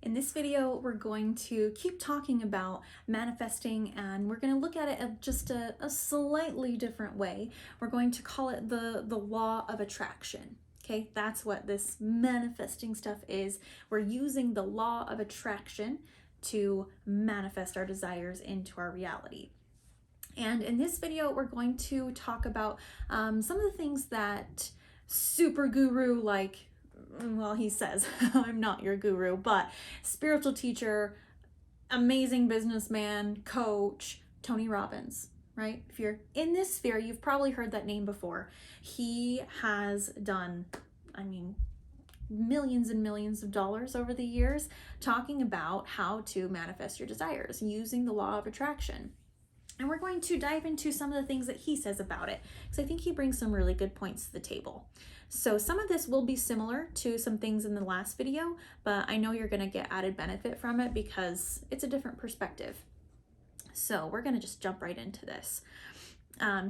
In this video, we're going to keep talking about manifesting, and we're going to look at it in just a slightly different way. We're going to call it the law of attraction. Okay, that's what this manifesting stuff is. We're using the law of attraction to manifest our desires into our reality. And in this video, we're going to talk about some of the things that super guru, like, well, he says, I'm not your guru, but spiritual teacher, amazing businessman, coach, Tony Robbins, right? If you're in this sphere, you've probably heard that name before. He has done, millions and millions of dollars over the years talking about how to manifest your desires using the law of attraction. And we're going to dive into some of the things that he says about it, because I think he brings some really good points to the table. So some of this will be similar to some things in the last video, but I know you're going to get added benefit from it because it's a different perspective. So we're going to just jump right into this.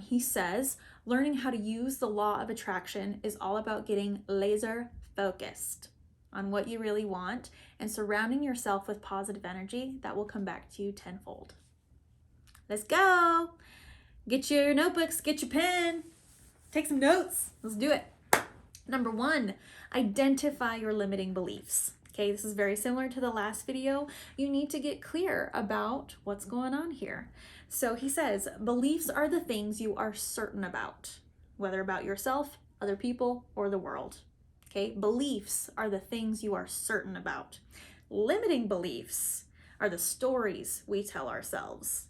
He says, learning how to use the law of attraction is all about getting laser focused on what you really want and surrounding yourself with positive energy that will come back to you tenfold. Let's go. Get your notebooks, get your pen, take some notes. Let's do it. Number 1, identify your limiting beliefs. Okay, this is very similar to the last video. You need to get clear about what's going on here. So he says, beliefs are the things you are certain about, whether about yourself, other people, or the world. Okay, beliefs are the things you are certain about. Limiting beliefs are the stories we tell ourselves.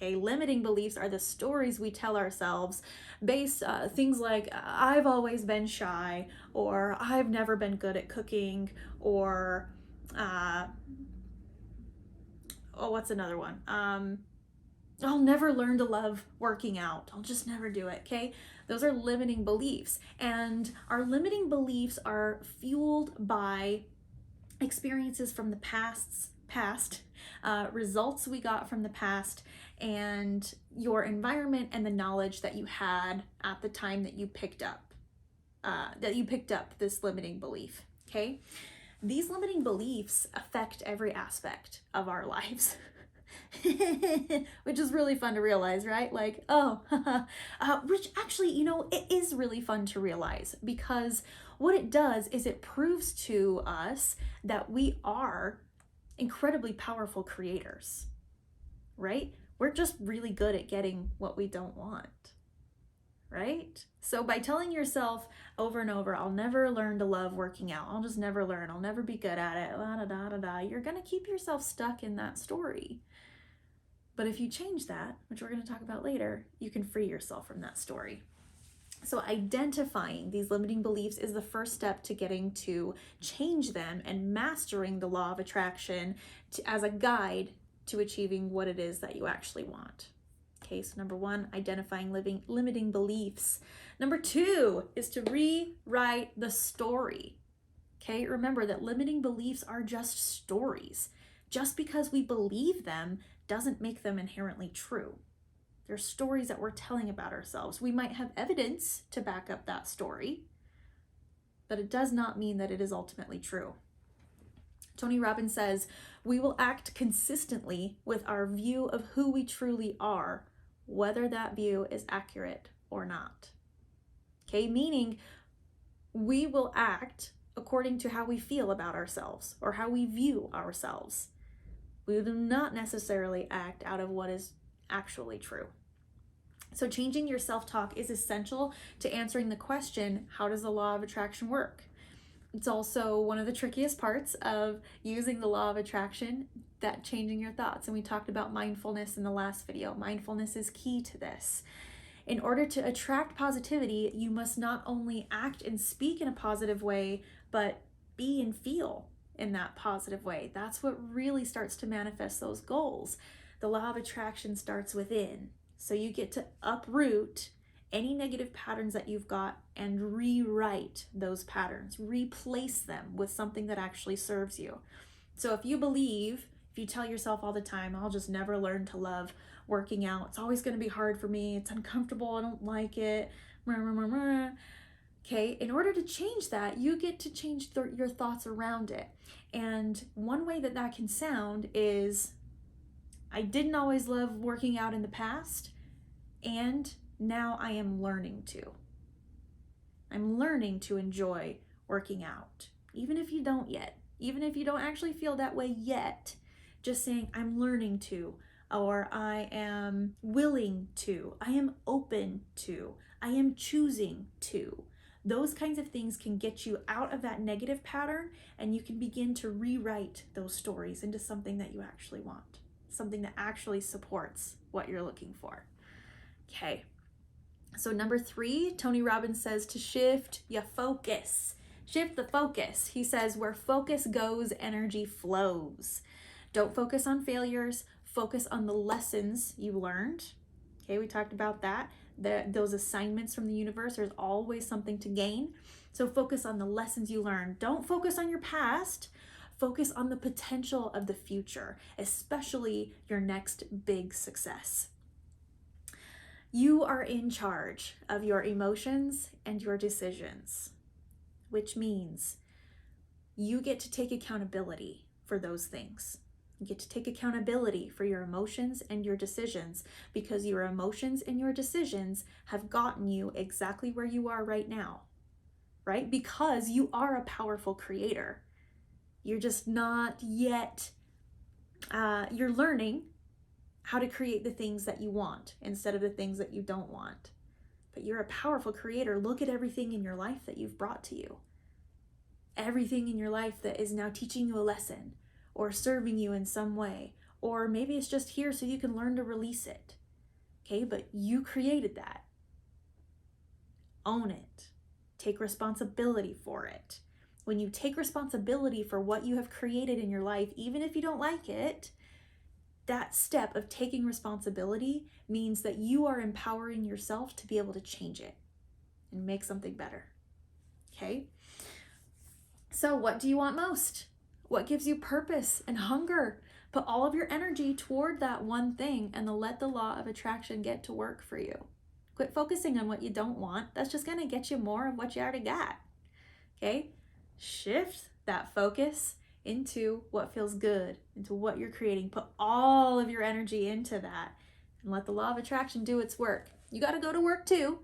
Okay, limiting beliefs are the stories we tell ourselves based things like I've always been shy, or I've never been good at cooking, or what's another one? I'll never learn to love working out. I'll just never do it. Okay, those are limiting beliefs, and our limiting beliefs are fueled by experiences from the past, results we got from the past, and your environment and the knowledge that you had at the time that you picked up this limiting belief. Okay, these limiting beliefs affect every aspect of our lives. Which is really fun to realize, right? Like, which actually, it is really fun to realize, because what it does is it proves to us that we are incredibly powerful creators, right? We're just really good at getting what we don't want, right? So by telling yourself over and over, I'll never learn to love working out, I'll just never learn, I'll never be good at it, you're gonna keep yourself stuck in that story. But if you change that, which we're going to talk about later, you can free yourself from that story. So identifying these limiting beliefs is the first step to getting to change them and mastering the law of attraction as a guide to achieving what it is that you actually want. Okay, so number 1, identifying limiting beliefs. Number 2 is to rewrite the story. Okay, remember that limiting beliefs are just stories. Just because we believe them doesn't make them inherently true. They're stories that we're telling about ourselves. We might have evidence to back up that story, but it does not mean that it is ultimately true. Tony Robbin says, we will act consistently with our view of who we truly are, whether that view is accurate or not. Okay, meaning we will act according to how we feel about ourselves or how we view ourselves. We do not necessarily act out of what is actually true. So changing your self-talk is essential to answering the question, how does the law of attraction work? It's also one of the trickiest parts of using the law of attraction, that changing your thoughts. And we talked about mindfulness in the last video. Mindfulness is key to this. In order to attract positivity, you must not only act and speak in a positive way, but be and feel in that positive way. That's what really starts to manifest those goals. The law of attraction starts within. So you get to uproot any negative patterns that you've got and rewrite those patterns, replace them with something that actually serves you. So if you tell yourself all the time, I'll just never learn to love working out, it's always going to be hard for me, it's uncomfortable, I don't like it, Okay, in order to change that, you get to change your thoughts around it. And one way that that can sound is, I didn't always love working out in the past, and now I am learning to. I'm learning to enjoy working out, even if you don't yet, even if you don't actually feel that way yet. Just saying, I'm learning to, or I am willing to, I am open to, I am choosing to. Those kinds of things can get you out of that negative pattern, and you can begin to rewrite those stories into something that you actually want, something that actually supports what you're looking for. Okay. So number 3, Tony Robbin says to shift your focus. Shift the focus. He says, where focus goes, energy flows. Don't focus on failures. Focus on the lessons you learned. Okay, we talked about that. Those assignments from the universe, there's always something to gain. So focus on the lessons you learned. Don't focus on your past. Focus on the potential of the future, especially your next big success. You are in charge of your emotions and your decisions, which means you get to take accountability for those things. You get to take accountability for your emotions and your decisions, because your emotions and your decisions have gotten you exactly where you are right now, right? Because you are a powerful creator. You're just not yet, you're learning how to create the things that you want instead of the things that you don't want. But you're a powerful creator. Look at everything in your life that you've brought to you. Everything in your life that is now teaching you a lesson or serving you in some way. Or maybe it's just here so you can learn to release it. Okay, but you created that. Own it. Take responsibility for it. When you take responsibility for what you have created in your life, even if you don't like it, that step of taking responsibility means that you are empowering yourself to be able to change it and make something better. Okay? So what do you want most? What gives you purpose and hunger? Put all of your energy toward that one thing and let the law of attraction get to work for you. Quit focusing on what you don't want. That's just going to get you more of what you already got. Okay? Shift that focus into what feels good, into what you're creating. Put all of your energy into that and let the law of attraction do its work. You got to go to work too,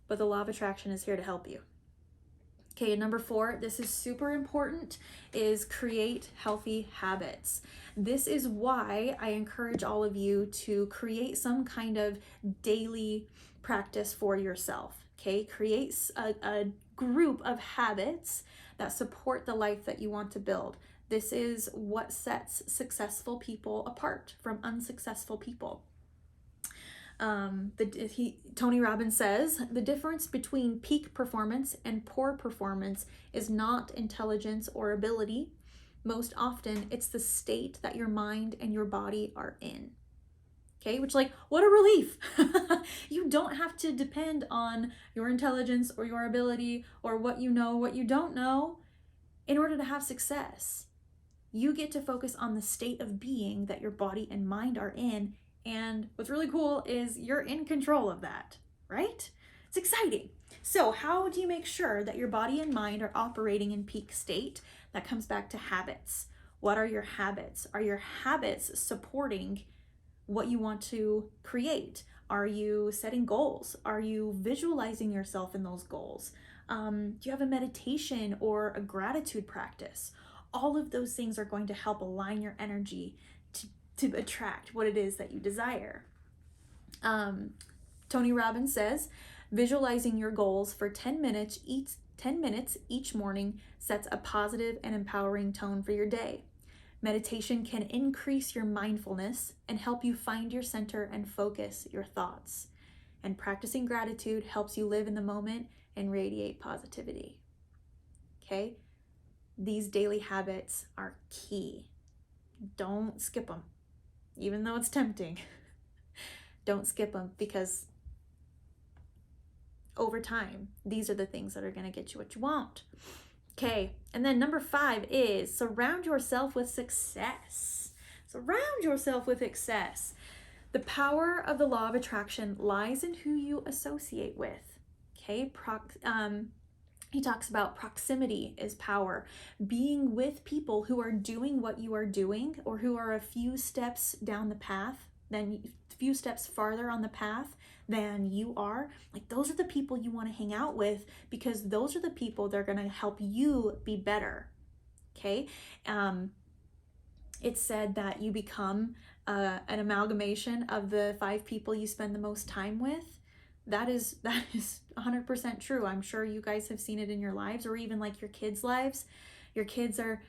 but the law of attraction is here to help you. Okay, and number 4, this is super important, is create healthy habits. This is why I encourage all of you to create some kind of daily practice for yourself. Okay, create a group of habits that support the life that you want to build. This is what sets successful people apart from unsuccessful people. Tony Robbin says, the difference between peak performance and poor performance is not intelligence or ability. Most often, it's the state that your mind and your body are in. Okay, which, like, what a relief. You don't have to depend on your intelligence or your ability or what you know, what you don't know in order to have success. You get to focus on the state of being that your body and mind are in. And what's really cool is you're in control of that, right? It's exciting. So how do you make sure that your body and mind are operating in peak state? That comes back to habits. What are your habits? Are your habits supporting what you want to create? Are you setting goals? Are you visualizing yourself in those goals? Do you have a meditation or a gratitude practice? All of those things are going to help align your energy to attract what it is that you desire. Tony Robbin says, visualizing your goals for 10 minutes each morning sets a positive and empowering tone for your day. Meditation can increase your mindfulness and help you find your center and focus your thoughts. And practicing gratitude helps you live in the moment and radiate positivity. Okay? These daily habits are key. Don't skip them, even though it's tempting. Don't skip them, because over time, these are the things that are going to get you what you want. Okay, and then number 5 is surround yourself with success. Surround yourself with success. The power of the law of attraction lies in who you associate with. Okay, He talks about proximity is power. Being with people who are doing what you are doing, or who are a few steps down the path, then a few steps farther on the path than you are. Like, those are the people you want to hang out with, because those are the people that are going to help you be better. Okay. It's said that you become an amalgamation of the 5 people you spend the most time with. That is 100% true. I'm sure you guys have seen it in your lives, or even like your kids' lives. Your kids are,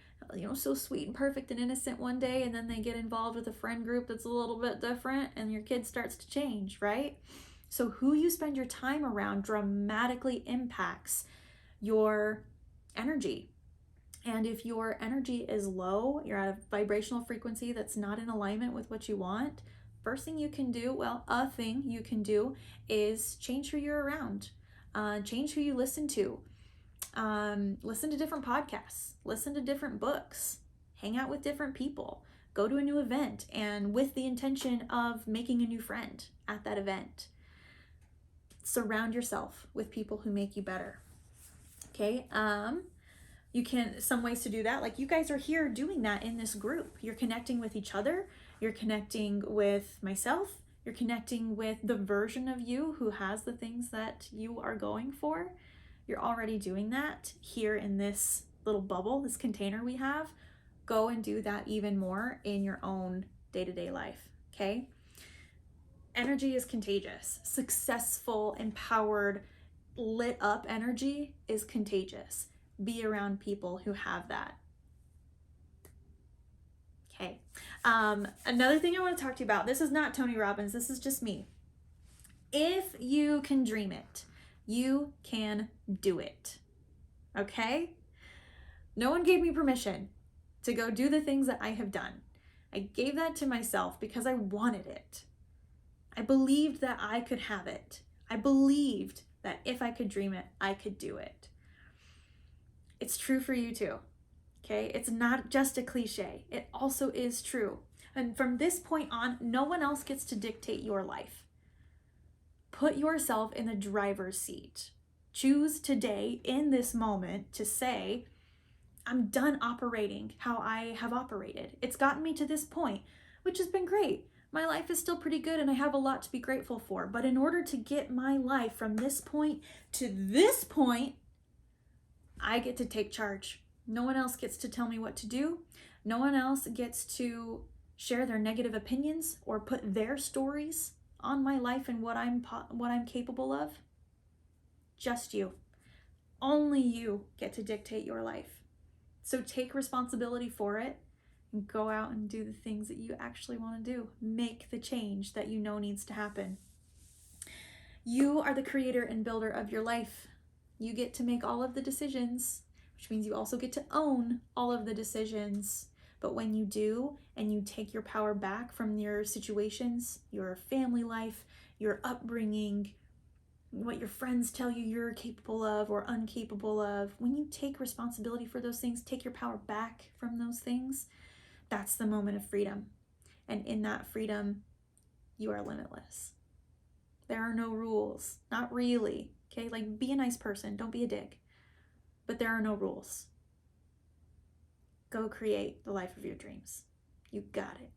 so sweet and perfect and innocent one day, and then they get involved with a friend group that's a little bit different, and your kid starts to change, right? So who you spend your time around dramatically impacts your energy. And if your energy is low, you're at a vibrational frequency that's not in alignment with what you want, first thing you can do, a thing you can do is change who you're around, change who you listen to, listen to different podcasts, listen to different books, hang out with different people, go to a new event, and with the intention of making a new friend at that event. Surround yourself with people who make you better. Okay. You can, some ways to do that, like you guys are here doing that in this group. You're connecting with each other. You're connecting with myself. You're connecting with the version of you who has the things that you are going for. You're already doing that here in this little bubble, this container we have. Go and do that even more in your own day-to-day life, okay? Energy is contagious. Successful, empowered, lit up energy is contagious. Be around people who have that. Okay. Another thing I want to talk to you about, this is not Tony Robbins, this is just me. If you can dream it, you can do it. Okay? No one gave me permission to go do the things that I have done. I gave that to myself because I wanted it. I believed that I could have it. I believed that if I could dream it, I could do it. It's true for you too, okay? It's not just a cliche. It also is true. And from this point on, no one else gets to dictate your life. Put yourself in the driver's seat. Choose today, in this moment, to say, I'm done operating how I have operated. It's gotten me to this point, which has been great. My life is still pretty good and I have a lot to be grateful for. But in order to get my life from this point to this point, I get to take charge. No one else gets to tell me what to do. No one else gets to share their negative opinions or put their stories on my life and what I'm capable of. Just you. Only you get to dictate your life. So take responsibility for it and go out and do the things that you actually want to do. Make the change that you know needs to happen. You are the creator and builder of your life. You get to make all of the decisions, which means you also get to own all of the decisions. But when you do, and you take your power back from your situations, your family life, your upbringing, what your friends tell you you're capable of or incapable of, when you take responsibility for those things, take your power back from those things, that's the moment of freedom. And in that freedom, you are limitless. There are no rules, not really. Okay, like be a nice person, don't be a dick. But there are no rules. Go create the life of your dreams. You got it.